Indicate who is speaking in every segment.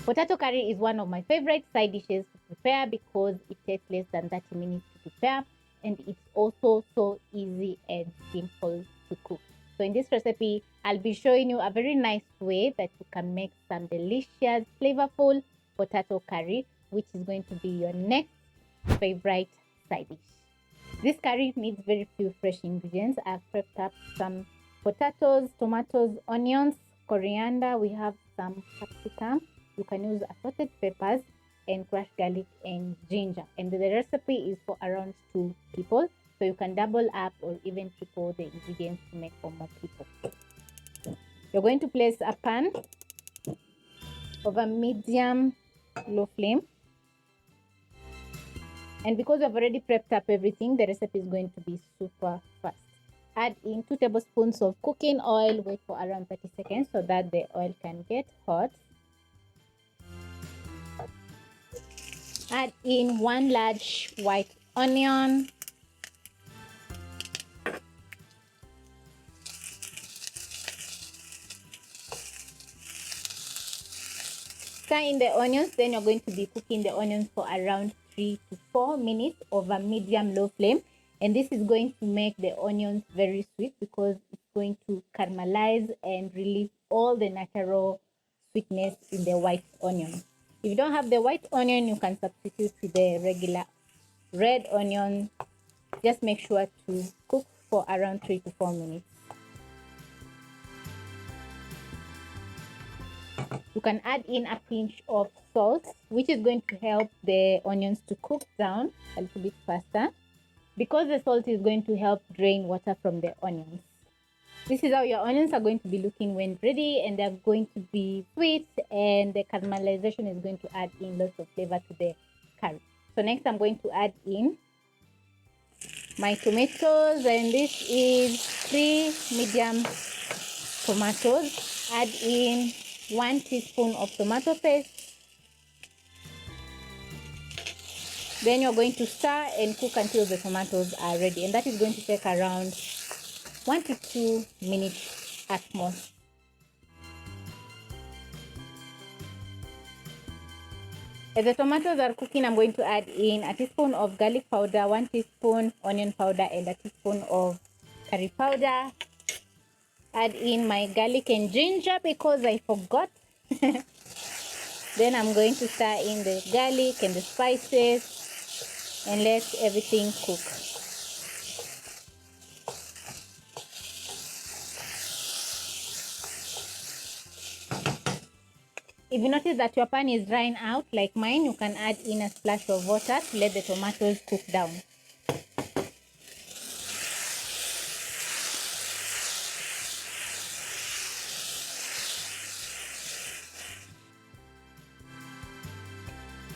Speaker 1: Potato curry is one of my favorite side dishes to prepare because it takes less than 30 minutes to prepare, and it's also so easy and simple to cook. So in this recipe, I'll be showing you a very nice way that you can make some delicious, flavorful potato curry, which is going to be your next favorite side dish. This curry needs very few fresh ingredients. I've prepped up some potatoes, tomatoes, onions, coriander. We have some capsicum. You can use assorted peppers and crushed garlic and ginger. And the recipe is for around 2 people. So you can double up or even triple the ingredients to make for more people. You're going to place a pan over medium low flame. And because I've already prepped up everything, the recipe is going to be super fast. Add in 2 tablespoons of cooking oil. Wait for around 30 seconds so that the oil can get hot. Add in 1 large white onion. Stir in the onions, then you're going to be cooking the onions for around 3 to 4 minutes over medium-low flame. And this is going to make the onions very sweet because it's going to caramelize and release all the natural sweetness in the white onion. If you don't have the white onion, you can substitute with the regular red onion. Just make sure to cook for around 3 to 4 minutes. You can add in a pinch of salt, which is going to help the onions to cook down a little bit faster because the salt is going to help drain water from the onions. This is how your onions are going to be looking when ready, and they're going to be sweet, and the caramelization is going to add in lots of flavor to the curry. So next I'm going to add in my tomatoes, and this is 3 medium tomatoes. Add in 1 teaspoon of tomato paste. Then you're going to stir and cook until the tomatoes are ready, and that is going to take around 1 to 2 minutes at most. As the tomatoes are cooking, I'm going to add in a teaspoon of garlic powder, 1 teaspoon onion powder, and a teaspoon of curry powder. Add in my garlic and ginger because I forgot. Then I'm going to stir in the garlic and the spices and let everything cook. If you notice that your pan is drying out like mine, you can add in a splash of water to let the tomatoes cook down.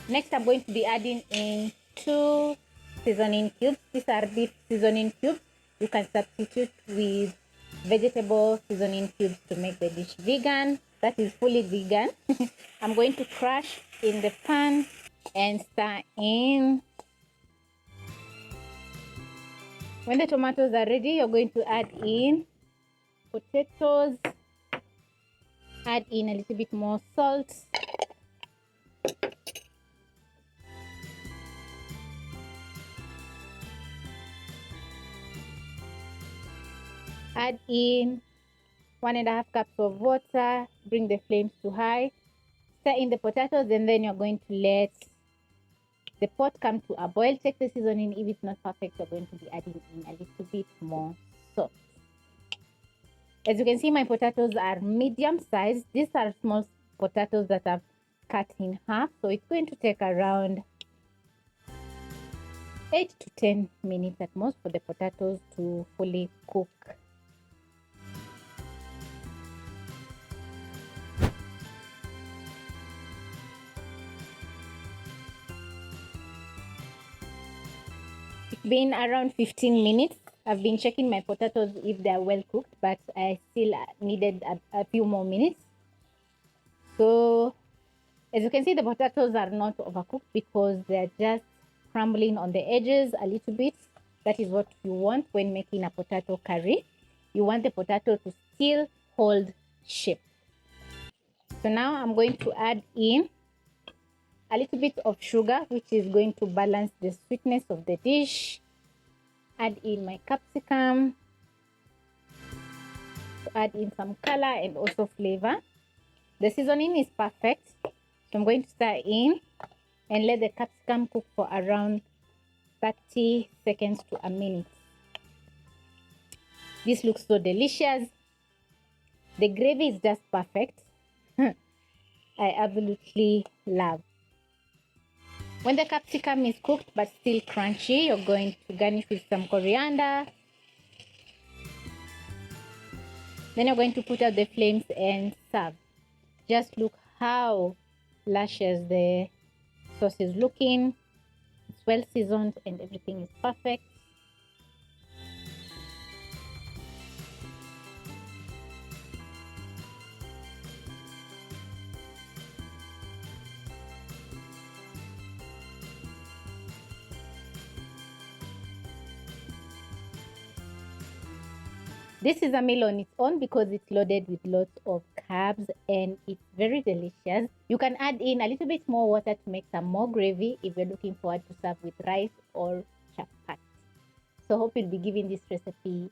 Speaker 1: Next, I'm going to be adding in 2 seasoning cubes. These are beef seasoning cubes. You can substitute with vegetable seasoning cubes to make the dish vegan. That is fully vegan. I'm going to crush in the pan and stir in. When the tomatoes are ready, you're going to add in potatoes. Add in a little bit more salt. Add in 1.5 cups of water. Bring the flames to high. Stir in the potatoes, and then you're going to let the pot come to a boil. Check the seasoning. If it's not perfect, you're going to be adding in a little bit more salt. As you can see, my potatoes are medium sized. These are small potatoes that I've cut in half. So it's going to take around 8 to 10 minutes at most for the potatoes to fully cook. It's been around 15 minutes. I've been checking my potatoes if they are well cooked, but I still needed a few more minutes. So as you can see, the potatoes are not overcooked because they're just crumbling on the edges a little bit. That is what you want when making a potato curry. You want the potato to still hold shape. So now I'm going to add in a little bit of sugar, which is going to balance the sweetness of the dish. Add in my capsicum to add in some color and also flavor. The seasoning is perfect, so I'm going to stir in and let the capsicum cook for around 30 seconds to a minute. This looks so delicious. The gravy is just perfect. I absolutely love. When the capsicum is cooked but still crunchy, you're going to garnish with some coriander. Then you're going to put out the flames and serve. Just look how luscious the sauce is looking. It's well seasoned and everything is perfect. This is a meal on its own because it's loaded with lots of carbs and it's very delicious. You can add in a little bit more water to make some more gravy if you're looking forward to serve with rice or chapati. So hope you'll be giving this recipe